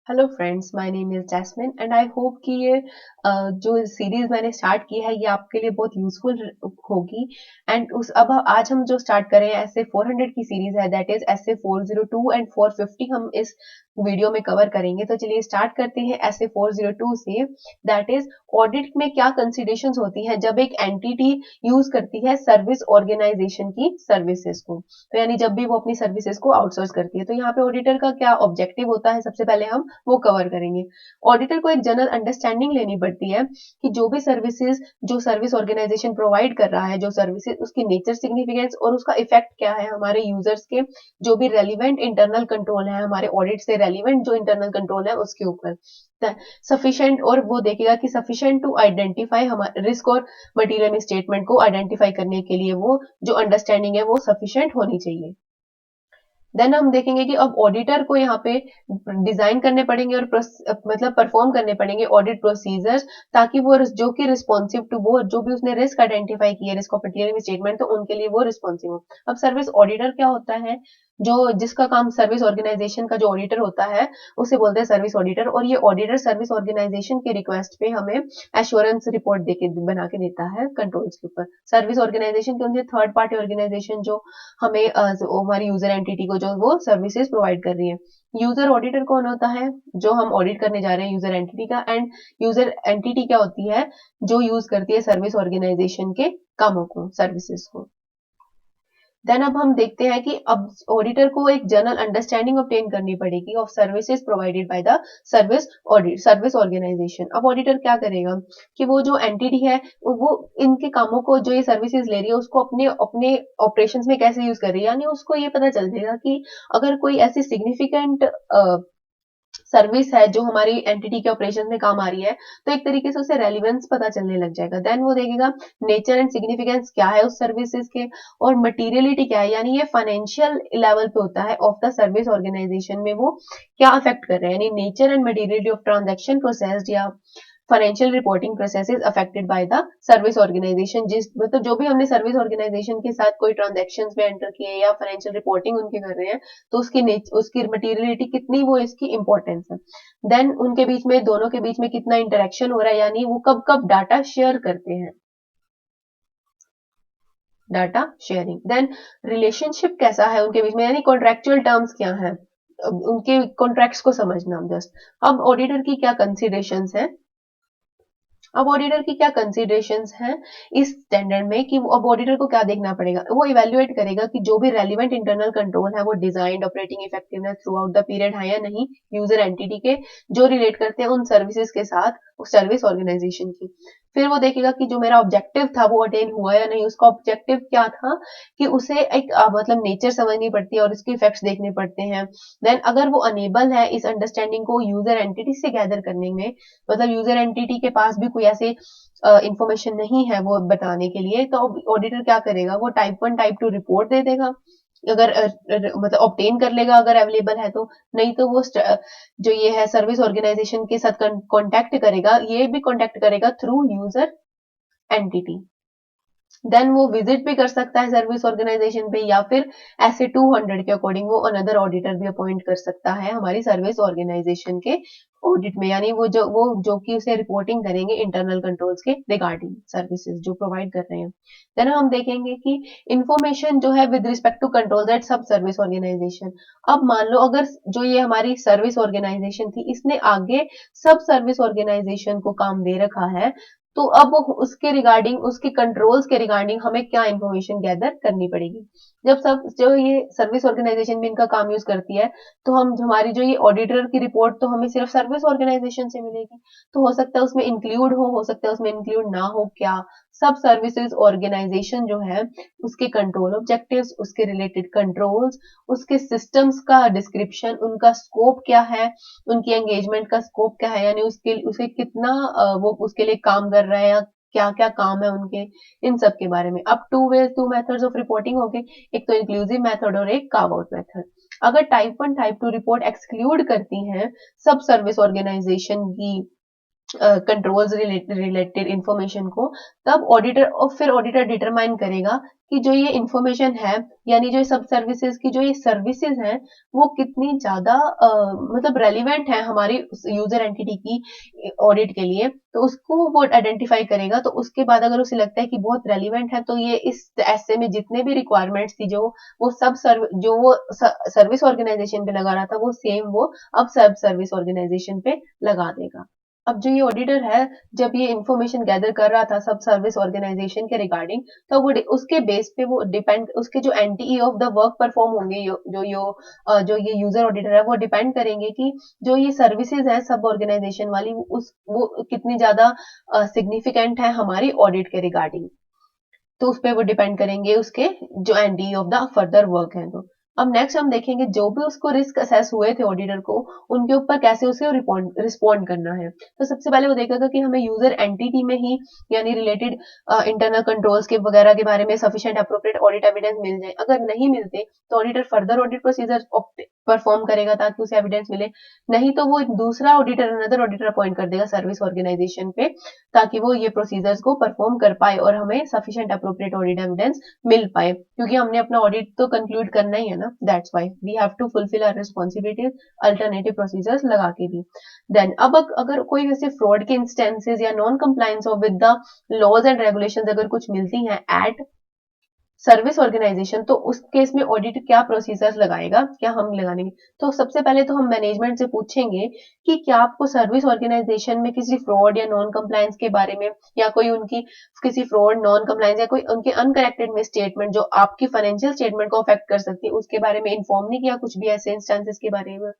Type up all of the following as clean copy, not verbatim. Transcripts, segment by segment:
Hello friends, my name is Jasmine and I hope कि ये जो सीरीज मैंने स्टार्ट की है ये आपके लिए बहुत यूजफुल होगी। एंड उस अब आज हम जो स्टार्ट कर रहे हैं ऐसे 400 की सीरीज है, दैट इज ऐसे 402 एंड 450 हम इस वीडियो में कवर करेंगे। तो चलिए स्टार्ट करते हैं ऐसे 402 से। दैट इज ऑडिट में क्या कंसिडरेशंस होती हैं जब एक एंटिटी यूज करती है सर्विस ऑर्गेनाइजेशन की सर्विसेज को। तो यानी जब भी वो अपनी सर्विसेज को आउटसोर्स करती है, तो यहाँ पे ऑडिटर का क्या ऑब्जेक्टिव होता है सबसे पहले हम वो कवर करेंगे। ऑडिटर को एक जनरल अंडरस्टैंडिंग लेनी पड़ती है कि जो भी सर्विसेज जो सर्विस ऑर्गेनाइजेशन प्रोवाइड कर रहा है, जो सर्विसेज उसकी नेचर, सिग्निफिकेंस और उसका इफेक्ट क्या है हमारे यूजर्स के, जो भी रेलिवेंट इंटरनल कंट्रोल है, हमारे ऑडिट से रेलिवेंट जो इंटरनल कंट्रोल है उसके ऊपर सफिशिएंट, और वो देखेगा कि सफिशिएंट टू आइडेंटिफाई हमारे रिस्क और मटीरियल स्टेटमेंट को आइडेंटिफाई करने के लिए वो जो अंडरस्टैंडिंग है वो सफिशिएंट होनी चाहिए। देन हम देखेंगे कि अब ऑडिटर को यहाँ पे डिजाइन करने पड़ेंगे और मतलब परफॉर्म करने पड़ेंगे ऑडिट प्रोसीजर्स, ताकि वो जो कि रिस्पॉन्सिव टू वो जो भी उसने रिस्क आइडेंटिफाई किया, रिस्क ऑफ मटीरियल स्टेटमेंट, तो उनके लिए वो रिस्पॉन्सिव हो। अब सर्विस ऑडिटर क्या होता है? जो जिसका काम सर्विस ऑर्गेनाइजेशन का जो ऑडिटर होता है उसे बोलते हैं सर्विस ऑडिटर, और ये ऑडिटर सर्विस ऑर्गेनाइजेशन के रिक्वेस्ट पे हमें एश्योरेंस रिपोर्ट देके बना के देता है कंट्रोल्स के ऊपर। सर्विस ऑर्गेनाइजेशन कौन सी? थर्ड पार्टी ऑर्गेनाइजेशन जो हमें हमारी यूजर एंटिटी को जो वो सर्विसेज प्रोवाइड कर रही है। यूजर ऑडिटर कौन होता है? जो हम ऑडिट करने जा रहे हैं यूजर एंटिटी का। एंड यूजर एंटिटी क्या होती है? जो यूज करती है सर्विस ऑर्गेनाइजेशन के कामों को, सर्विसेज को। देन अब हम देखते हैं कि अब ऑडिटर को एक जनरल अंडरस्टैंडिंग ऑब्टेन करनी पड़ेगी of services provided by the service organisation. अब ऑडिटर क्या करेगा कि वो जो एंटिटी है वो इनके कामों को, जो ये सर्विसेज ले रही है, उसको अपने अपने ऑपरेशंस में कैसे यूज कर रही है, यानी उसको ये पता चल जाएगा कि अगर कोई ऐसी सिग्निफिकेंट सर्विस है जो हमारी एंटिटी के ऑपरेशन में काम आ रही है, तो एक तरीके से उसे रेलिवेंस पता चलने लग जाएगा। देन वो देखेगा नेचर एंड सिग्निफिकेंस क्या है उस सर्विसेज के, और मटीरियलिटी क्या है, यानी ये फाइनेंशियल लेवल पे होता है ऑफ द सर्विस ऑर्गेनाइजेशन में वो क्या अफेक्ट कर रहे हैं, यानी nature and materiality of transaction process या financial reporting process is affected by the service organization. जिस मतलब जो भी हमने सर्विस ऑर्गेनाइजेशन के साथ कोई ट्रांजेक्शंस में एंटर किए या फाइनेंशियल रिपोर्टिंग उनके कर रहे हैं, तो उसकी मटीरियलिटी कितनी, वो इसकी इंपॉर्टेंस है। देन उनके बीच में, दोनों के बीच में कितना इंटरेक्शन हो रहा है, यानी वो कब कब डाटा शेयर करते हैं, डाटा शेयरिंग। देन रिलेशनशिप कैसा है उनके बीच में, यानी कॉन्ट्रेक्चुअल टर्म्स क्या है, उनके कॉन्ट्रैक्ट्स को समझना जस्ट। अब ऑडिटर की क्या कंसिडरेशंस है, अब ऑडिटर की क्या कंसिडरेशंस हैं इस स्टैंडर्ड में, कि अब ऑडिटर को क्या देखना पड़ेगा, वो इवेल्युएट करेगा कि जो भी रेलिवेंट इंटरनल कंट्रोल है वो design, operating effectiveness through out the period है या नहीं, यूजर एंटिटी के जो रिलेट करते हैं उन सर्विसेज के साथ सर्विस ऑर्गेनाइजेशन की। फिर वो देखेगा कि जो मेरा ऑब्जेक्टिव था वो अटेन हुआ या नहीं। उसका ऑब्जेक्टिव क्या था कि उसे एक मतलब नेचर समझनी पड़ती है और इसके इफेक्ट्स देखने पड़ते हैं। देन अगर वो अनेबल है इस अंडरस्टैंडिंग को यूजर एंटिटी से गैदर करने में, मतलब यूजर एंटिटी के पास भी कोई ऐसे इंफॉर्मेशन नहीं है वो बताने के लिए, तो ऑडिटर क्या करेगा, वो टाइप 1 टाइप 2 रिपोर्ट दे देगा, अगर मतलब ऑब्टेन कर लेगा अगर अवेलेबल है तो। नहीं तो वो जो ये है सर्विस ऑर्गेनाइजेशन के साथ कांटेक्ट करेगा, ये भी कांटेक्ट करेगा थ्रू यूजर एंटिटी। देन वो विजिट भी कर सकता है सर्विस ऑर्गेनाइजेशन पे, या फिर ऐसे 200 के अकॉर्डिंग वो अनदर ऑडिटर भी अपॉइंट कर सकता है हमारी सर्विस ऑर्गेनाइजेशन के ऑडिट में, यानी वो जो कि उसे रिपोर्टिंग करेंगे इंटरनल कंट्रोल्स के रिगार्डिंग सर्विसेज जो प्रोवाइड कर रहे हैं। देन हम देखेंगे कि इंफॉर्मेशन जो है with respect to control that sub service organisation. अब मान लो अगर जो ये हमारी सर्विस ऑर्गेनाइजेशन थी इसने आगे सब सर्विस ऑर्गेनाइजेशन को काम दे रखा है, तो अब उसके रिगार्डिंग, उसके कंट्रोल्स के रिगार्डिंग हमें क्या इंफॉर्मेशन गैदर करनी पड़ेगी। जब सब जो ये सर्विस ऑर्गेनाइजेशन भी इनका काम यूज करती है, तो हम हमारी जो ये ऑडिटर की रिपोर्ट तो हमें सिर्फ सर्विस ऑर्गेनाइजेशन से मिलेगी। तो हो सकता है उसमें इंक्लूड हो सकता है उसमें इंक्लूड ना हो, क्या सब सर्विसेज ऑर्गेनाइजेशन जो है उसके कंट्रोल ऑब्जेक्टिव्स, उसके रिलेटेड कंट्रोल्स, उसके सिस्टम्स का डिस्क्रिप्शन, उनका स्कोप क्या है, उनकी एंगेजमेंट का स्कोप क्या है, यानी उसके उसे कितना वो उसके लिए काम कर रहा है, या क्या क्या काम है उनके, इन सब के बारे में। अब टू मेथड्स ऑफ रिपोर्टिंग हो गए, एक तो इंक्लूसिव मेथड और एक कार्व आउट मेथड। अगर टाइप 1 टाइप 2 रिपोर्ट एक्सक्लूड करती हैं सब सर्विस ऑर्गेनाइजेशन की कंट्रोल्स रिलेटेड इंफॉर्मेशन को, तब ऑडिटर और फिर ऑडिटर डिटरमाइन करेगा कि जो ये इंफॉर्मेशन है, यानी जो सब सर्विसेज की जो ये सर्विसेज हैं, वो कितनी ज्यादा मतलब रेलिवेंट है हमारी यूजर एंटिटी की ऑडिट के लिए, तो उसको वो आइडेंटिफाई करेगा। तो उसके बाद अगर उसे लगता है कि बहुत रेलिवेंट है, तो ये इस ऐसे में जितने भी रिक्वायरमेंट्स थी जो वो सब जो वो सर्विस ऑर्गेनाइजेशन पे लगा रहा था, वो सेम वो अब सब सर्विस ऑर्गेनाइजेशन पे लगा देगा। अब जो ये ऑडिटर है, जब ये इंफॉर्मेशन गैदर कर रहा था सब सर्विस ऑर्गेनाइजेशन के रिगार्डिंग, तो वो उसके बेस पे वो डिपेंड, उसके जो एनटीई ऑफ द वर्क परफॉर्म होंगे, जो ये यूजर ऑडिटर है, वो डिपेंड करेंगे कि जो ये सर्विसेज है सब ऑर्गेनाइजेशन वाली, वो कितनी ज्यादा सिग्निफिकेंट है हमारी ऑडिट के रिगार्डिंग। तो उस पर वो डिपेंड करेंगे उसके जो end of the further work है। तो अब नेक्स्ट हम देखेंगे जो भी उसको रिस्क असेस हुए थे ऑडिटर को, उनके ऊपर कैसे उसे रिस्पॉन्ड करना है। तो सबसे पहले वो देखेगा कि हमें यूजर एंटिटी में ही, यानी रिलेटेड इंटरनल कंट्रोल्स के वगैरह के बारे में सफिशिएंट अप्रोप्रिएट ऑडिट एविडेंस मिल जाए। अगर नहीं मिलते तो auditor further audit procedure perform करेगा ताकि उसे एविडेंस मिले। नहीं तो वो दूसरा ऑडिटर, अनदर ऑडिटर अपॉइंट कर देगा सर्विस ऑर्गेनाइजेशन पे, ताकि वो ये प्रोसीजर्स को परफॉर्म कर पाए और हमें सफिशिएंट अप्रोप्रिएट ऑडिट एविडेंस मिल पाए, क्योंकि हमने अपना ऑडिट तो कंक्लूड करना ही है ना, that's why we have to fulfil our responsibilities alternative procedures लगा के भी। देन अब अगर कोई वैसे फ्रॉड के इंस्टेंसेस या non compliance of with the laws and regulations अगर कुछ मिलती हैं एट सर्विस ऑर्गेनाइजेशन, तो उस केस में ऑडिट क्या प्रोसीजर्स लगाएगा, क्या हम लगाएंगे। तो सबसे पहले तो हम मैनेजमेंट से पूछेंगे कि क्या आपको सर्विस ऑर्गेनाइजेशन में किसी फ्रॉड या नॉन कंप्लायंस के बारे में, या कोई उनकी किसी फ्रॉड नॉन कंप्लायंस या कोई उनके अनकरेक्टेड में स्टेटमेंट जो आपकी फाइनेंशियल स्टेटमेंट को अफेक्ट कर सकती है, उसके बारे में इन्फॉर्म नहीं किया, कुछ भी ऐसे इंस्टेंसेस के बारे में।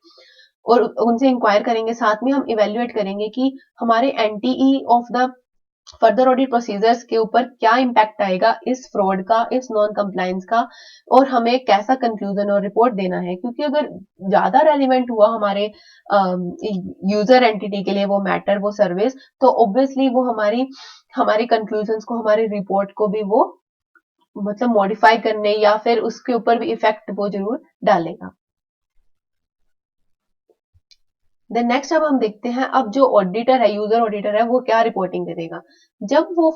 और उनसे इंक्वायर करेंगे, साथ में हम इवेल्युएट करेंगे कि हमारे entity of the further audit procedures के ऊपर क्या इम्पैक्ट आएगा इस फ्रॉड का, इस नॉन कंप्लायंस का, और हमें कैसा कंक्लूजन और रिपोर्ट देना है। क्योंकि अगर ज्यादा रेलिवेंट हुआ हमारे यूजर एंटिटी के लिए वो मैटर, वो सर्विस, तो ऑब्वियसली वो हमारी हमारे कंक्लूजन्स को, हमारी रिपोर्ट को भी वो मतलब मॉडिफाई करने या फिर उसके ऊपर भी इफेक्ट वो जरूर डालेगा। देन नेक्स्ट अब हम देखते हैं, अब जो ऑडिटर है, यूजर ऑडिटर है, वो क्या रिपोर्टिंग करेगा। जब वो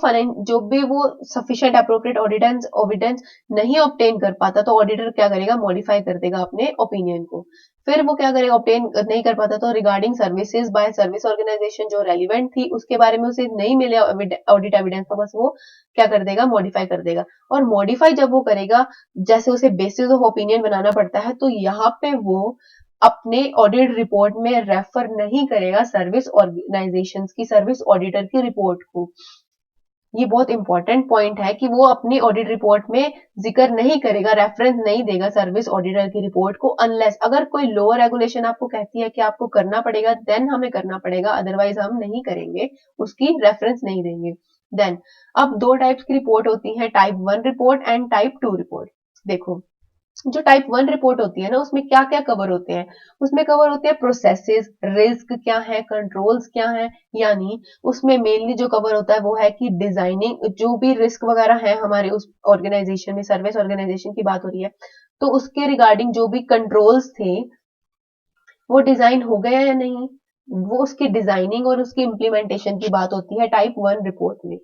जो भी वो सफिशिएंट अप्रोप्रिएट ऑडिटेंस एविडेंस नहीं ऑब्टेन कर पाता, तो ऑडिटर क्या करेगा, मॉडिफाई कर देगा अपने ओपिनियन को। फिर वो क्या करेगा, ऑब्टेन नहीं कर पाता तो regarding services by service organisation जो रेलिवेंट थी उसके बारे में उसे नहीं मिले ऑडिट एविडेंस, तो बस वो क्या कर देगा, मॉडिफाई कर देगा। और मॉडिफाई जब वो करेगा, जैसे उसे बेसिस ऑफ ओपिनियन बनाना पड़ता है, तो यहाँ पे वो अपने ऑडिट रिपोर्ट में रेफर नहीं करेगा सर्विस ऑर्गेनाइजेशंस की, सर्विस ऑडिटर की रिपोर्ट को। ये बहुत इंपॉर्टेंट पॉइंट है कि वो अपनी ऑडिट रिपोर्ट में जिक्र नहीं करेगा, रेफरेंस नहीं देगा सर्विस ऑडिटर की रिपोर्ट को, अनलेस अगर कोई लॉ रेगुलेशन आपको कहती है कि आपको करना पड़ेगा, देन हमें करना पड़ेगा, अदरवाइज हम नहीं करेंगे, उसकी रेफरेंस नहीं देंगे। देन अब दो टाइप्स की रिपोर्ट होती है, type 1 report and type 2 report. देखो, जो टाइप 1 रिपोर्ट होती है ना, उसमें क्या क्या कवर होते हैं, उसमें कवर होते हैं प्रोसेसेस, रिस्क क्या है, कंट्रोल्स क्या है। यानी उसमें मेनली जो कवर होता है वो है कि डिजाइनिंग, जो भी रिस्क वगैरह है हमारे उस ऑर्गेनाइजेशन में, सर्विस ऑर्गेनाइजेशन की बात हो रही है, तो उसके रिगार्डिंग जो भी कंट्रोल्स थे वो डिजाइन हो गए या नहीं, वो उसकी डिजाइनिंग और उसकी इम्प्लीमेंटेशन की बात होती है टाइप 1 रिपोर्ट में।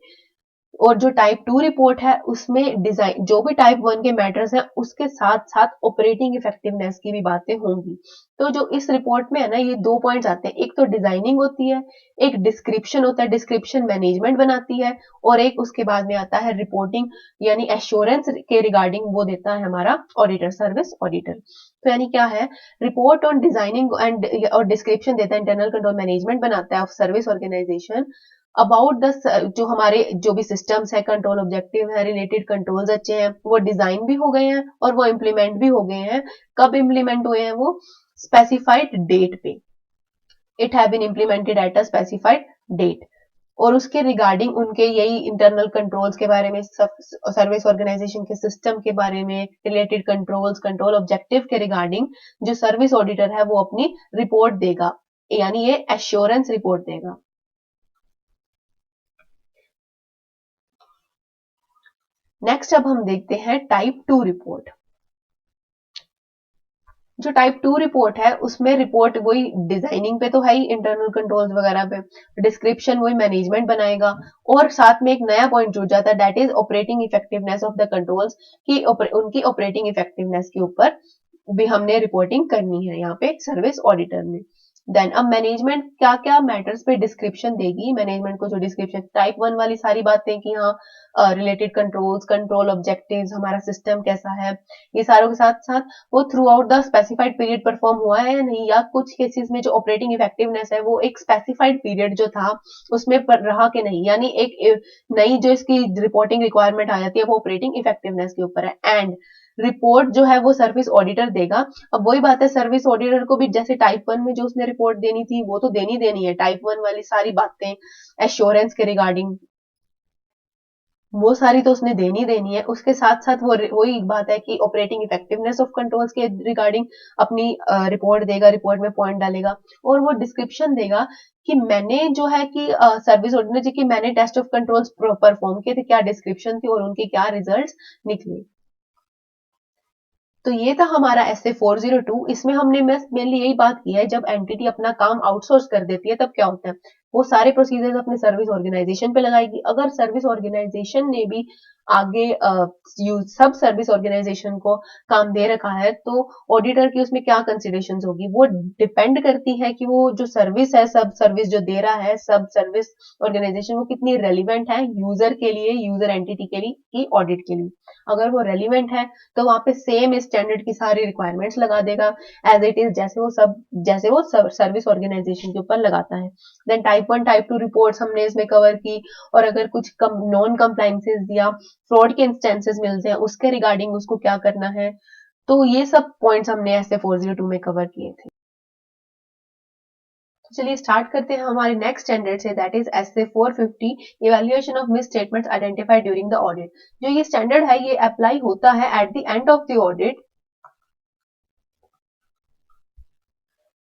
और जो टाइप 2 रिपोर्ट है उसमें डिजाइन, जो भी टाइप 1 के मैटर्स हैं उसके साथ साथ ऑपरेटिंग इफेक्टिवनेस की भी बातें होंगी। तो जो इस रिपोर्ट में है ना, ये दो पॉइंट्स आते हैं, एक तो डिजाइनिंग होती है, एक डिस्क्रिप्शन होता है, डिस्क्रिप्शन मैनेजमेंट बनाती है, और एक उसके बाद में आता है रिपोर्टिंग, यानी एश्योरेंस के रिगार्डिंग वो देता है हमारा ऑडिटर, सर्विस ऑडिटर। तो यानी क्या है, रिपोर्ट ऑन डिजाइनिंग एंड और डिस्क्रिप्शन देता है, इंटरनल कंट्रोल मैनेजमेंट बनाता है सर्विस ऑर्गेनाइजेशन अबाउट द, जो हमारे जो भी सिस्टम्स है, कंट्रोल ऑब्जेक्टिव है, रिलेटेड कंट्रोल्स अच्छे हैं, वो डिजाइन भी हो गए हैं और वो इम्प्लीमेंट भी हो गए हैं। कब इम्प्लीमेंट हुए हैं वो, स्पेसिफाइड डेट पे, it have been implemented at a specified date. और उसके रिगार्डिंग उनके यही इंटरनल कंट्रोल्स के बारे में, सर्विस ऑर्गेनाइजेशन के सिस्टम के बारे में, रिलेटेड कंट्रोल्स, कंट्रोल ऑब्जेक्टिव के रिगार्डिंग जो सर्विस ऑडिटर है वो अपनी रिपोर्ट देगा, यानी ये एश्योरेंस रिपोर्ट देगा। नेक्स्ट अब हम देखते हैं टाइप 2 रिपोर्ट। जो टाइप 2 रिपोर्ट है उसमें रिपोर्ट वही डिजाइनिंग पे तो है ही, इंटरनल कंट्रोल्स वगैरह पे, डिस्क्रिप्शन वही मैनेजमेंट बनाएगा, और साथ में एक नया पॉइंट जुड़ जाता है that is operating effectiveness of the controls, की उनकी ऑपरेटिंग इफेक्टिवनेस के ऊपर भी हमने रिपोर्टिंग करनी है यहाँ पे सर्विस ऑडिटर ने। देन अब मैनेजमेंट क्या क्या मैटर्स पे डिस्क्रिप्शन देगी, मैनेजमेंट को जो डिस्क्रिप्शन टाइप 1 वाली सारी बातें कि हाँ रिलेटेड कंट्रोल्स, कंट्रोल ऑब्जेक्टिव्स, हमारा सिस्टम कैसा है, ये सारों के साथ साथ वो through out the specified period perform हुआ है या नहीं, या कुछ केसेस में जो ऑपरेटिंग इफेक्टिवनेस है वो एक स्पेसिफाइड पीरियड जो था उसमें पर रहा कि नहीं, यानी एक नई जो इसकी रिपोर्टिंग रिक्वायरमेंट आ जाती है वो ऑपरेटिंग इफेक्टिवनेस के ऊपर है। एंड रिपोर्ट जो है वो सर्विस ऑडिटर देगा। अब वही बात है, सर्विस ऑडिटर को भी जैसे टाइप 1 में जो उसने रिपोर्ट देनी थी वो तो देनी देनी है, टाइप 1 वाली सारी बातें एश्योरेंस के रिगार्डिंग वो सारी तो उसने देनी देनी है। उसके साथ साथ वो वही बात है कि ऑपरेटिंग इफेक्टिवनेस ऑफ कंट्रोल्स के रिगार्डिंग अपनी रिपोर्ट देगा, रिपोर्ट में पॉइंट डालेगा, और वो डिस्क्रिप्शन देगा कि मैंने जो है कि सर्विस ऑडिटर जी की मैंने टेस्ट ऑफ कंट्रोल्स परफॉर्म किए थे, क्या डिस्क्रिप्शन थी और उनके क्या रिजल्ट्स निकले। तो ये था हमारा एसए 402। इसमें हमने मेनली यही बात की है, जब एंटिटी अपना काम आउटसोर्स कर देती है तब क्या होता है, वो सारे प्रोसीजर्स अपने सर्विस ऑर्गेनाइजेशन पे लगाएगी। अगर सर्विस ऑर्गेनाइजेशन ने भी आगे सब सर्विस ऑर्गेनाइजेशन को काम दे रखा है तो ऑडिटर की उसमें क्या कंसिडरेशंस होगी, वो डिपेंड करती है कि वो जो सर्विस है, सब सर्विस जो दे रहा है सब सर्विस ऑर्गेनाइजेशन, वो कितनी रेलिवेंट है यूजर के लिए, यूजर एंटिटी के लिए की ऑडिट के लिए। अगर वो रेलिवेंट है तो वहां पे सेम स्टैंडर्ड की सारी रिक्वायरमेंट्स लगा देगा एज इट इज, जैसे वो सर्विस ऑर्गेनाइजेशन के ऊपर लगाता है। देन टाइप 1 टाइप 2 रिपोर्ट्स हमने इसमें कवर की, और अगर कुछ नॉन कंप्लाइंसेस या फ्रॉड के इंस्टेंसेस मिलते हैं उसके रिगार्डिंग उसको क्या करना है। तो ये सब पॉइंट्स हमने ऐसे 402 में कवर किए थे। तो चलिए स्टार्ट करते हैं हमारे नेक्स्ट स्टैंडर्ड से, that is SA 450, evaluation of misstatements identified during the audit. जो ये स्टैंडर्ड है ये अप्लाई होता है at the end of the audit.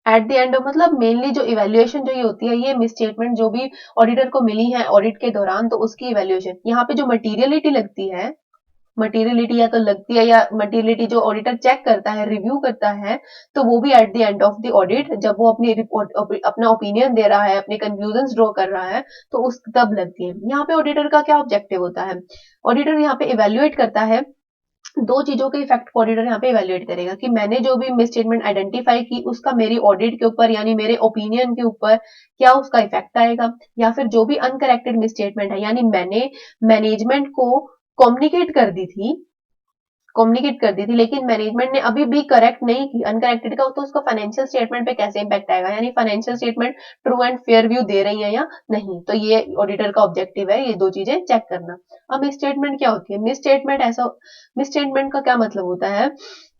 At the end मतलब मेनली जो इवैल्यूएशन जो ये होती है, ये मिसस्टेटमेंट जो भी ऑडिटर को मिली है ऑडिट के दौरान, तो उसकी इवैल्यूएशन यहाँ पे जो मटीरियलिटी लगती है, मटीरियलिटी या तो लगती है, या मटीरियलिटी जो ऑडिटर चेक करता है, रिव्यू करता है, तो वो भी eight the end of the audit, जब वो अपनी रिपोर्ट अपना ओपिनियन दे रहा है, अपने कंक्लूजन ड्रॉ कर रहा है, तो उस तब लगती है। यहाँ पे ऑडिटर का क्या ऑब्जेक्टिव होता है, ऑडिटर यहाँ पे इवेल्युएट करता है दो चीजों के इफेक्ट को ऑडिटर यहाँ पे इवेल्युएट करेगा कि मैंने जो भी मिसस्टेटमेंट आइडेंटिफाई की उसका मेरी ऑडिट के ऊपर यानी मेरे ओपिनियन के ऊपर क्या उसका इफेक्ट आएगा, या फिर जो भी अनकरेक्टेड मिसस्टेटमेंट है यानी मैंने मैनेजमेंट को कम्युनिकेट कर दी थी, लेकिन मैनेजमेंट ने अभी भी करेक्ट नहीं की, अनकरेक्टेड का, तो उसका फाइनेंशियल स्टेटमेंट पे कैसे इंपैक्ट आएगा, यानी financial statement true and fair view दे रही है या नहीं। तो ये ऑडिटर का ऑब्जेक्टिव है, ये दो चीजें चेक करना। अब मिस स्टेटमेंट क्या होती है, मिस स्टेटमेंट का क्या मतलब होता है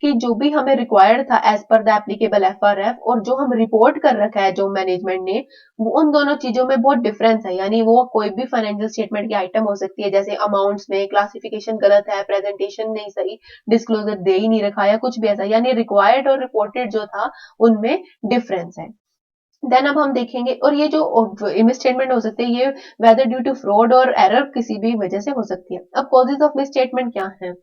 कि जो भी हमें रिक्वायर्ड था as per the applicable FRF और जो हम रिपोर्ट कर रखा है जो मैनेजमेंट ने, वो उन दोनों चीजों में बहुत डिफरेंस है। यानी वो कोई भी फाइनेंशियल स्टेटमेंट की आइटम हो सकती है, जैसे अमाउंट्स में क्लासिफिकेशन गलत है, प्रेजेंटेशन नहीं सही, डिस्क्लोजर दे ही नहीं रखा, या कुछ भी ऐसा, यानी रिक्वायर्ड और रिपोर्टेड जो था उनमें डिफरेंस है। देन अब हम देखेंगे, और ये जो मिस स्टेटमेंट हो सकती है ये वेदर ड्यू टू फ्रॉड और एरर किसी भी वजह से हो सकती है। अब कॉजेज ऑफ मिस स्टेटमेंट क्या है,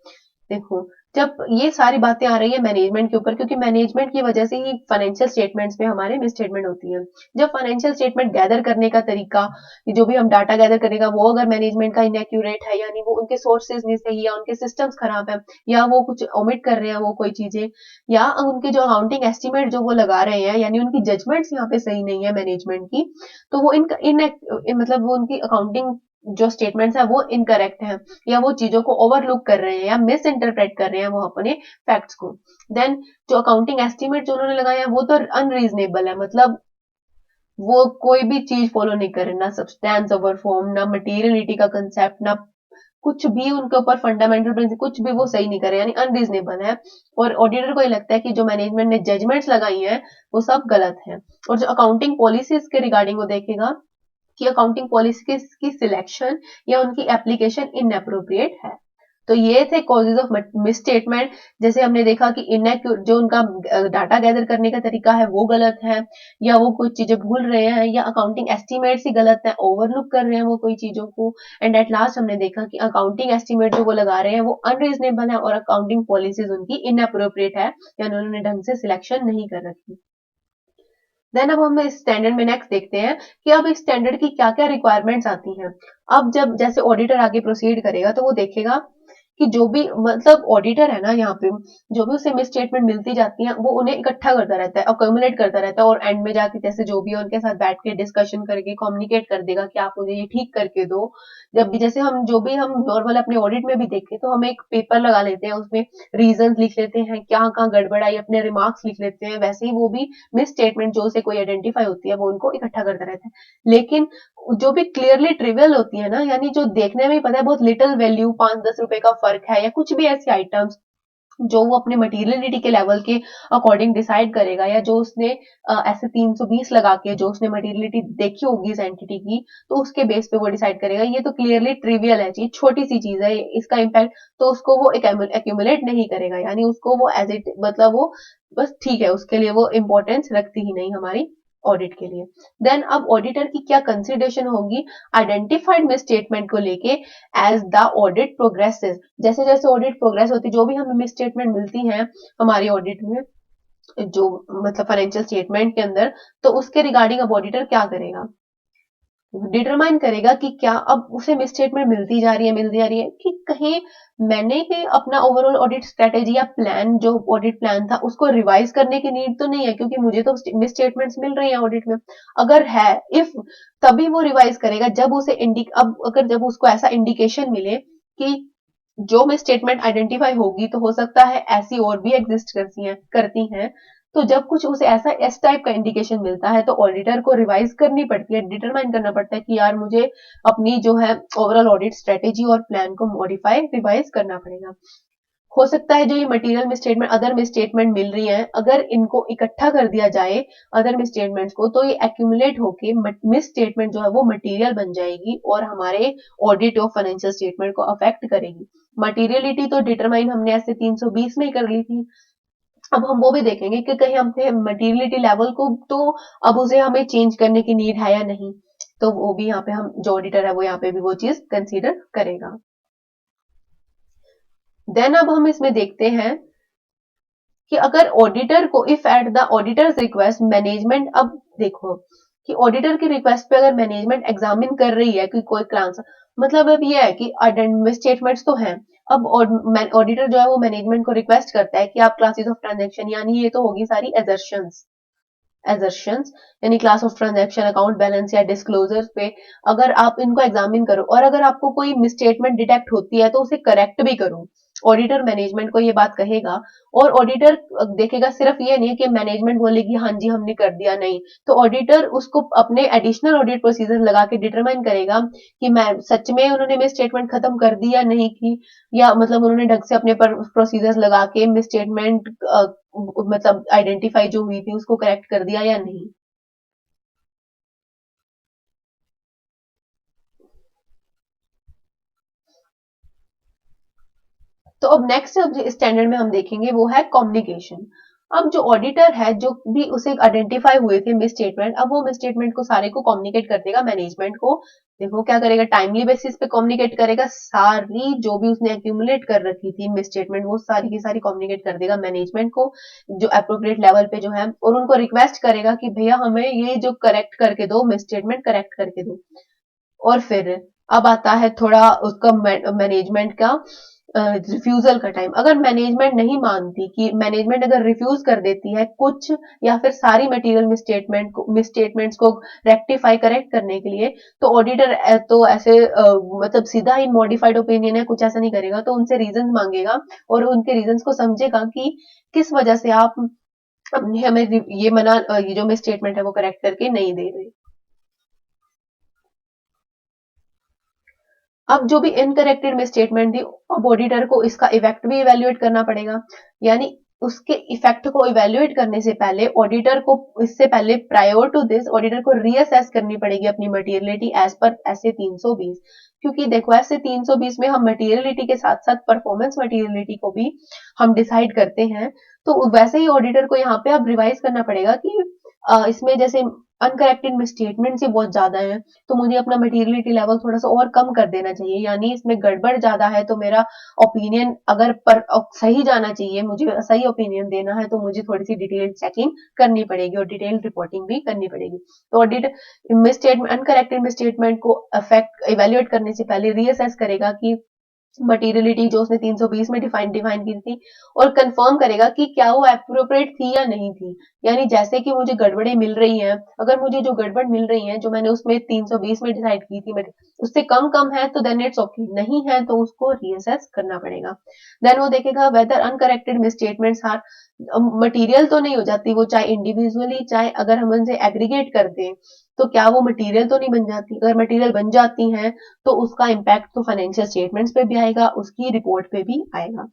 देखो जब ये सारी बातें आ रही है मैनेजमेंट के ऊपर, क्योंकि मैनेजमेंट की वजह से ही फाइनेंशियल स्टेटमेंट्स में हमारे मिस स्टेटमेंट होती है। जब फाइनेंशियल स्टेटमेंट गैदर करने का तरीका, जो भी हम डाटा गैदर करेगा वो अगर मैनेजमेंट का इनएक्यूरेट है, यानी वो उनके सोर्सेज नहीं सही, या उनके सिस्टम्स खराब है, या वो कुछ ओमिट कर रहे हैं वो कोई चीजें, या उनके जो अकाउंटिंग एस्टिमेट जो वो लगा रहे हैं यानी उनकी जजमेंट्स यहाँ पे सही नहीं है मैनेजमेंट की, तो वो मतलब वो उनकी अकाउंटिंग जो स्टेटमेंट्स है वो इनकरेक्ट है, या वो चीजों को ओवरलुक कर रहे हैं या मिस इंटरप्रेट कर रहे हैं वो अपने फैक्ट्स को। देन जो अकाउंटिंग एस्टिमेट जो उन्होंने लगाया है वो तो अनरीजनेबल है, मतलब वो कोई भी चीज फॉलो नहीं कर रहे, ना सब्सटेंस ओवर फॉर्म, ना मटेरियलिटी का कंसेप्ट, ना कुछ भी उनके ऊपर फंडामेंटल प्रिंसिपल कुछ भी वो सही नहीं करे, यानी अनरीजनेबल है। और ऑडिटर को ये लगता है कि जो मैनेजमेंट ने जजमेंट्स लगाई हैं वो सब गलत है। और जो अकाउंटिंग पॉलिसीज के रिगार्डिंग वो देखेगा कि अकाउंटिंग पॉलिसी की सिलेक्शन या उनकी एप्लीकेशन इनअप्रोप्रिएट है। तो ये थे कॉजेज ऑफ मिसस्टेटमेंट। जैसे हमने देखा कि जो उनका डाटा गैदर करने का तरीका है वो गलत है, या वो कुछ चीजें भूल रहे हैं, या अकाउंटिंग एस्टिमेट्स ही गलत है, ओवरलुक कर रहे हैं वो कोई चीजों को। एंड एट लास्ट हमने देखा कि अकाउंटिंग एस्टिमेट जो वो लगा रहे हैं वो अनरीजनेबल है, और अकाउंटिंग पॉलिसीज उनकी इनअप्रोप्रिएट है, या उन्होंने ढंग से सिलेक्शन नहीं कर रखी। देन अब हम इस स्टैंडर्ड में नेक्स्ट देखते हैं कि अब इस स्टैंडर्ड की क्या क्या रिक्वायरमेंट्स आती हैं। अब जब जैसे ऑडिटर आगे प्रोसीड करेगा तो वो देखेगा कि जो भी मतलब ऑडिटर है ना यहाँ पे, जो भी उसे मिस स्टेटमेंट मिलती जाती है वो उन्हें इकट्ठा करता रहता है, अक्यूमुलेट करता रहता है, और एंड में जाके जैसे जो भी है उनके साथ बैठ के डिस्कशन करके कम्युनिकेट कर देगा कि आप मुझे ये ठीक करके दो। जब भी जैसे हम जो भी हम नॉर्मल अपने ऑडिट में भी देखें तो हम एक पेपर लगा लेते हैं, उसमें रीजन लिख लेते हैं, क्या कहाँ गड़बड़ आई, अपने रिमार्क्स लिख लेते हैं, वैसे ही वो भी मिस स्टेटमेंट जो उसे कोई आइडेंटिफाई होती है वो उनको इकट्ठा करता रहता है। लेकिन जो भी क्लियरली ट्रिवियल होती है ना, यानी जो देखने में ही पता है बहुत लिटिल वैल्यू, 5-10 रुपए का फर्क है, या कुछ भी ऐसी आइटम्स जो वो अपने मटेरियलिटी के लेवल के अकॉर्डिंग डिसाइड करेगा, या जो उसने ऐसे 320 लगा के जो उसने मटेरियलिटी देखी होगी इस एंटिटी की, तो उसके बेस पे वो डिसाइड करेगा। ये तो क्लियरली ट्रिवियल है, चीज छोटी सी चीज है, इसका इम्पैक्ट तो उसको वो एक्यूमुलेट नहीं करेगा, यानी उसको वो एज इट मतलब वो बस ठीक है, उसके लिए वो इंपॉर्टेंस रखती ही नहीं हमारी ऑडिट के लिए। देन अब ऑडिटर की क्या कंसिडरेशन होगी आइडेंटिफाइड मिस स्टेटमेंट को लेके एज द ऑडिट प्रोग्रेसेस। जैसे जैसे ऑडिट प्रोग्रेस होती है, जो भी हमें मिस स्टेटमेंट मिलती है हमारी ऑडिट में, जो मतलब फाइनेंशियल स्टेटमेंट के अंदर, तो उसके रिगार्डिंग अब ऑडिटर क्या करेगा, डिटरमाइन करेगा कि क्या अब उसे मिस स्टेटमेंट मिलती जा रही है कि कहीं मैंने ही अपना ओवरऑल ऑडिट स्ट्रेटेजी या प्लान, जो ऑडिट प्लान था उसको रिवाइज करने की नीड तो नहीं है, क्योंकि मुझे तो मिस स्टेटमेंट्स मिल रही हैं ऑडिट में। अगर है, इफ, तभी वो रिवाइज करेगा जब उसे अब अगर जब उसको ऐसा इंडिकेशन मिले कि जो मैं स्टेटमेंट आइडेंटिफाई होगी, तो हो सकता है ऐसी और भी एग्जिस्ट करती हैं। तो जब कुछ उसे ऐसा एस टाइप का इंडिकेशन मिलता है तो ऑडिटर को रिवाइज करनी पड़ती है, डिटरमाइन करना पड़ता है कि यार मुझे अपनी जो है ओवरऑल ऑडिट स्ट्रेटेजी और प्लान को मॉडिफाई रिवाइज करना पड़ेगा। हो सकता है जो ये मटेरियल मिसस्टेटमेंट, अदर मिसस्टेटमेंट मिल रही हैं, अगर इनको इकट्ठा कर दिया जाए अदर मिसस्टेटमेंट्स को, तो ये एक्यूमुलेट होके मिस स्टेटमेंट जो है वो मटेरियल बन जाएगी और हमारे ऑडिट ऑफ फाइनेंशियल स्टेटमेंट को अफेक्ट करेगी। मटेरियलिटी तो डिटरमाइन हमने ऐसे 320 में ही कर ली थी। अब हम वो भी देखेंगे कि कहीं हमने मटेरियलिटी लेवल को तो अब उसे हमें चेंज करने की नीड है या नहीं, तो वो भी यहाँ पे हम जो ऑडिटर है वो यहाँ पे भी वो चीज कंसीडर करेगा। देन अब हम इसमें देखते हैं कि अगर ऑडिटर को, if at the auditors request management, अब देखो कि ऑडिटर की रिक्वेस्ट पे अगर मैनेजमेंट एग्जामिन कर रही है कि कोई क्लास, मतलब अब ये है कि स्टेटमेंट्स तो हैं, अब ऑडिटर जो है वो मैनेजमेंट को रिक्वेस्ट करता है कि आप क्लासेस ऑफ ट्रांजेक्शन, यानी ये तो होगी सारी एजर्शंस, यानी class of transaction, account balance या डिस्क्लोजर पे अगर आप इनको एग्जामिन करो, और अगर आपको कोई मिसस्टेटमेंट डिटेक्ट होती है तो उसे करेक्ट भी करो। ऑडिटर मैनेजमेंट को ये बात कहेगा, और ऑडिटर देखेगा, सिर्फ ये नहीं कि मैनेजमेंट बोलेगी हाँ जी हमने कर दिया, नहीं, तो ऑडिटर उसको अपने एडिशनल ऑडिट प्रोसीजर लगा के डिटरमाइन करेगा कि मैं सच में उन्होंने मिस स्टेटमेंट खत्म कर दी या नहीं की, या मतलब उन्होंने ढंग से अपने पर प्रोसीजर लगा के मिस स्टेटमेंट मतलब आइडेंटिफाई जो हुई थी उसको करेक्ट कर दिया या नहीं। तो अब नेक्स्ट स्टैंडर्ड में हम देखेंगे वो है कम्युनिकेशन। अब जो ऑडिटर है, जो भी उसे आइडेंटिफाई हुए थे मिस स्टेटमेंट, अब वो मिस स्टेटमेंट को सारे को कम्युनिकेट कर देगा मैनेजमेंट को। देखो क्या करेगा, टाइमली बेसिस पे कम्युनिकेट करेगा, सारी जो भी उसने एक्यूमुलेट कर रखी थी मिस स्टेटमेंट वो सारी की सारी कम्युनिकेट कर देगा मैनेजमेंट को, जो अप्रोप्रिएट लेवल पे जो है, और उनको रिक्वेस्ट करेगा कि भैया हमें ये जो करेक्ट करके दो, मिस स्टेटमेंट करेक्ट करके दो। और फिर अब आता है थोड़ा उसका मैनेजमेंट का रिफ्यूजल का टाइम। अगर मैनेजमेंट नहीं मानती, कि मैनेजमेंट अगर रिफ्यूज कर देती है कुछ या फिर सारी मटेरियल मिसस्टेटमेंट्स को रेक्टिफाई करेक्ट करने के लिए, तो ऑडिटर तो ऐसे मतलब सीधा ही मॉडिफाइड ओपिनियन है कुछ ऐसा नहीं करेगा, तो उनसे रीजंस मांगेगा और उनके रीजंस को समझेगा कि किस वजह से आप हमें ये ये जो मिसस्टेटमेंट है वो करेक्ट करके नहीं दे रहे। अब जो भी इनकरेक्टेड मिस स्टेटमेंट थी, अब ऑडिटर को इसका इफेक्ट भी इवेल्युएट करना पड़ेगा, यानी उसके इफेक्ट को इवेल्युएट करने से पहले ऑडिटर को, इससे पहले प्रायोर टू दिस ऑडिटर को रीअसेस करनी पड़ेगी अपनी मटेरियलिटी एज पर ऐसे 320। क्योंकि देखो ऐसे 320 में हम मटेरियलिटी के साथ साथ परफॉर्मेंस मटेरियलिटी को भी हम डिसाइड करते हैं। तो वैसे ही ऑडिटर को यहाँ पे अब रिवाइज करना पड़ेगा कि इसमें जैसे अनकरेक्टेड मिसस्टेटमेंट्स ही बहुत ज्यादा है, तो मुझे अपना मटेरियलिटी लेवल थोड़ा सा और कम कर देना चाहिए, यानी इसमें गड़बड़ ज्यादा है, तो मेरा ओपिनियन अगर पर सही जाना चाहिए, मुझे सही ओपिनियन देना है, तो मुझे थोड़ी सी डिटेल चेकिंग करनी पड़ेगी और डिटेल रिपोर्टिंग भी करनी पड़ेगी। तो ऑडिट मिसस्टेटमेंट, अनकरेक्टेड मिसस्टेटमेंट को अफेक्ट इवेल्युएट करने से पहले रीअसेस करेगा कि मटेरियलिटी जो उसने 320 में डिफाइन की थी, और कंफर्म करेगा कि क्या वो एप्रोप्रिएट थी या नहीं थी। यानी जैसे कि मुझे गड़बड़े मिल रही हैं, अगर मुझे जो गड़बड़ मिल रही हैं जो मैंने उसमें 320 में डिसाइड की थी, उससे कम कम है तो देन इट्स ओके, नहीं है तो उसको रीअसेस करना पड़ेगा। देन वो देखेगा whether uncorrected misstatements are material तो नहीं हो जाती वो, चाहे इंडिविजुअली चाहे अगर हम उनसे एग्रीगेट कर दें, तो क्या वो मटेरियल तो नहीं बन जाती। अगर मटेरियल बन जाती हैं तो उसका इम्पैक्ट तो फाइनेंशियल स्टेटमेंट्स पे भी आएगा, उसकी रिपोर्ट पे भी आएगा।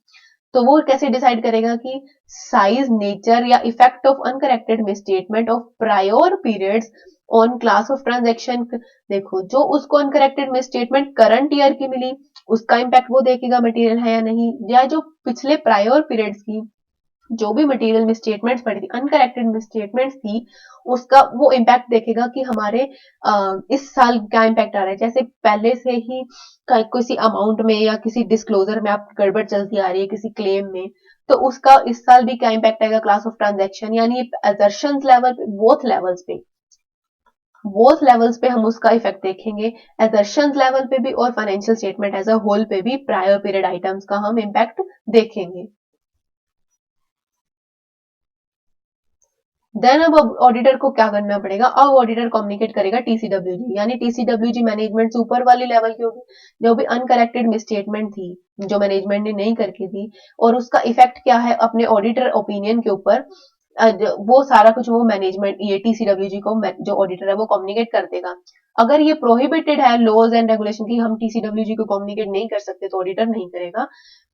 तो वो कैसे डिसाइड करेगा कि साइज, नेचर या effect of uncorrected misstatement of prior periods on class of transaction. देखो जो उसको अनकरेक्टेड मिसस्टेटमेंट करंट ईयर की मिली, उसका इम्पैक्ट वो देखेगा मटेरियल है या नहीं, या जो पिछले प्रायोर पीरियड्स की जो भी मटेरियल मिसस्टेटमेंट्स पड़ी थी, अनकरेक्टेड मिसस्टेटमेंट्स थी, उसका वो इम्पैक्ट देखेगा कि हमारे इस साल क्या इम्पैक्ट आ रहा है। जैसे पहले से ही किसी अमाउंट में या किसी डिस्क्लोजर में आप गड़बड़ चलती आ रही है किसी क्लेम में, तो उसका इस साल भी क्या इम्पैक्ट आएगा क्लास ऑफ ट्रांजैक्शन, यानी असर्शंस लेवल पे, बोथ लेवल्स पे हम उसका इफेक्ट देखेंगे। असर्शंस लेवल पे भी और financial statement as a whole पे भी प्रायर पीरियड आइटम्स का हम इम्पैक्ट देखेंगे। देन अब ऑडिटर को क्या करना पड़ेगा, अब ऑडिटर कम्युनिकेट करेगा टीसीडब्ल्यूजी, यानी टीसीडब्ल्यूजी मैनेजमेंट से ऊपर वाली लेवल की होगी, जो भी अनकरेक्टेड मिसस्टेटमेंट थी जो मैनेजमेंट ने नहीं करके थी, और उसका इफेक्ट क्या है अपने ऑडिटर ओपिनियन के ऊपर, वो सारा कुछ वो मैनेजमेंट ये टीसीडब्ल्यूजी को जो ऑडिटर है वो कम्युनिकेट कर देगा। अगर ये प्रोहिबिटेड है लॉज एंड रेगुलेशन की, हम टीसीडब्ल्यूजी को कम्युनिकेट नहीं कर सकते, तो ऑडिटर नहीं करेगा।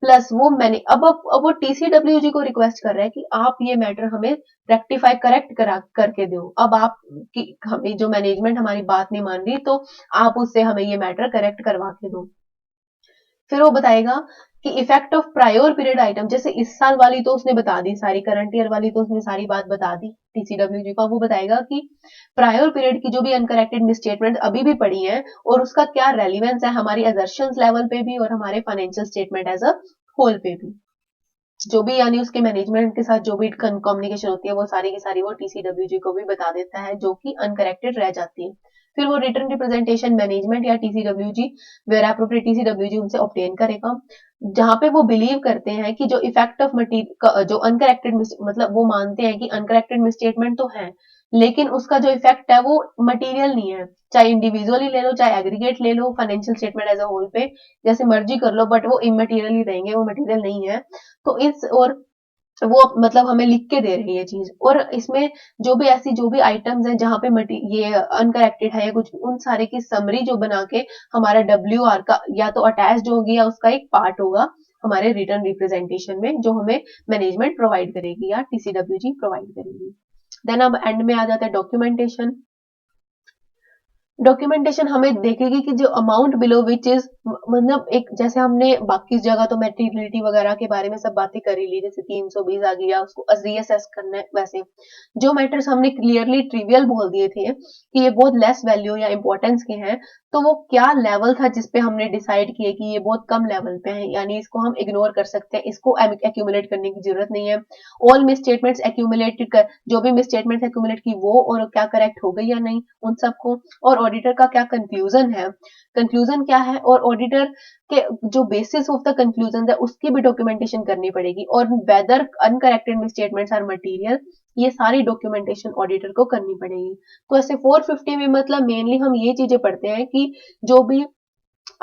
प्लस वो मैंने अब वो टीसीडब्ल्यूजी को रिक्वेस्ट कर रहा है कि आप ये मैटर हमें रेक्टिफाई करेक्ट करा करके दो। अब आप की हमें जो मैनेजमेंट हमारी बात नहीं मान रही, तो आप उससे हमें ये मैटर करेक्ट करवा के दो। फिर वो बताएगा कि effect of prior period item, जैसे इस साल वाली तो उसने बता दी सारी, करंट ईयर वाली तो उसने सारी बात बता दी टीसीडब्ल्यूजी का। वो बताएगा कि प्रायोर पीरियड की जो भी अनकरेक्टेड मिसस्टेटमेंट अभी भी पड़ी हैं और उसका क्या रेलिवेंस है हमारी असर्शंस लेवल पे भी और हमारे financial statement as a whole पे भी। जो भी यानी उसके मैनेजमेंट के साथ जो भी कम्युनिकेशन होती है वो सारी की सारी वो टीसीडब्ल्यूजी को भी बता देता है, जो कि अनकरेक्टेड रह जाती है। फिर वो रिटर्न रिप्रेजेंटेशन मैनेजमेंट या टीसीडब्ल्यूजी वेयर एप्रोप्रिएट टीसीडब्ल्यूजी उनसे ऑब्टेन करेगा, जहां पे वो बिलीव करते हैं कि जो इफेक्ट ऑफ जो अनकरेक्टेड मतलब वो मानते हैं कि अनकरेक्टेड मिसस्टेटमेंट तो है, लेकिन उसका जो इफेक्ट है वो मटीरियल नहीं है। चाहे इंडिविजुअली ले लो चाहे एग्रीगेट ले लो, financial statement as a whole पे जैसे मर्जी कर लो, बट वो इमटेरियल ही रहेंगे, वो मटेरियल नहीं है। तो इस और वो मतलब हमें लिख के दे रही है चीज, और इसमें जो भी ऐसी जो भी आइटम्स हैं जहां पे ये अनकरेक्टेड है या कुछ, उन सारे की समरी जो बना के हमारा डब्ल्यू आर का या तो अटैच्ड होगी या उसका एक पार्ट होगा हमारे रिटर्न रिप्रेजेंटेशन में, जो हमें मैनेजमेंट प्रोवाइड करेगी या टीसीडब्ल्यूजी प्रोवाइड करेगी। देन अब एंड में आ जाता है डॉक्यूमेंटेशन। डॉक्यूमेंटेशन हमें देखेगी कि जो अमाउंट बिलो विच इज, मतलब एक जैसे हमने बाकी जगह तो मेटीरियलिटी वगैरह के बारे में सब बातें कर ही ली, जैसे 320 आ गया उसको रीअसेस करना है, वैसे जो मैटर्स हमने क्लियरली ट्रिवियल बोल दिए थे कि ये बहुत लेस वैल्यू या इंपॉर्टेंस के हैं, तो वो क्या लेवल था जिसपे हमने डिसाइड किए कि ये बहुत कम लेवल पे है, यानी इसको हम इग्नोर कर सकते हैं, इसको एक्यूमुलेट करने की जरूरत नहीं है। ऑल मिसस्टेटमेंट्स एक्यूमुलेटेड कर, जो भी मिसस्टेटमेंट्स एक्यूमुलेट की वो और क्या करेक्ट हो गई या नहीं उन सबको, और ऑडिटर का क्या कंक्लूजन है, कंक्लूजन क्या है, और ऑडिटर के जो बेसिस ऑफ द कंक्लूजन है उसकी भी डॉक्यूमेंटेशन करनी पड़ेगी, और whether uncorrected misstatements are material, ये सारी डॉक्यूमेंटेशन ऑडिटर को करनी पड़ेगी। तो ऐसे 450 में मतलब मेनली हम ये चीजें पढ़ते हैं कि जो भी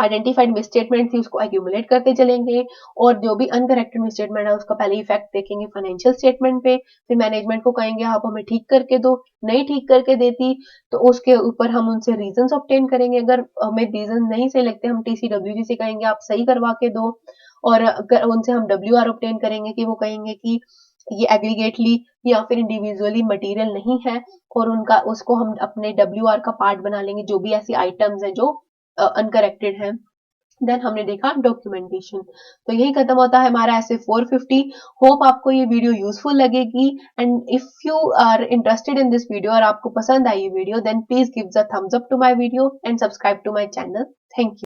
आइडेंटिफाइड मिसस्टेटमेंट थी उसको एक्यूमुलेट करते चलेंगे, और जो भी अनकरेक्टेड मिसस्टेटमेंट है उसका पहले इफेक्ट देखेंगे फाइनेंशियल स्टेटमेंट पे, फिर मैनेजमेंट को कहेंगे आप हमें ठीक करके दो, नहीं ठीक करके देती तो उसके ऊपर हम उनसे रीजंस ऑब्टेन करेंगे, अगर हमें रीजन नहीं सही लगते हम टीसीडब्ल्यूजी से कहेंगे आप सही करवा के दो, और अगर उनसे हम डब्ल्यू आर ऑब्टेन करेंगे कि वो कहेंगे कि ये एग्रीगेटली या फिर इंडिविजुअली मटेरियल नहीं है और उनका उसको हम अपने WR का पार्ट बना लेंगे, जो भी ऐसी आइटम्स हैं जो अनकरेक्टेड हैं। देन हमने देखा डॉक्यूमेंटेशन। तो यही खत्म होता है हमारा ऐसे 450। होप आपको ये वीडियो यूजफुल लगेगी, and if you are interested in this video और आपको पसंद आई ये video, then please give the thumbs up to my video and subscribe to my channel. Thank you.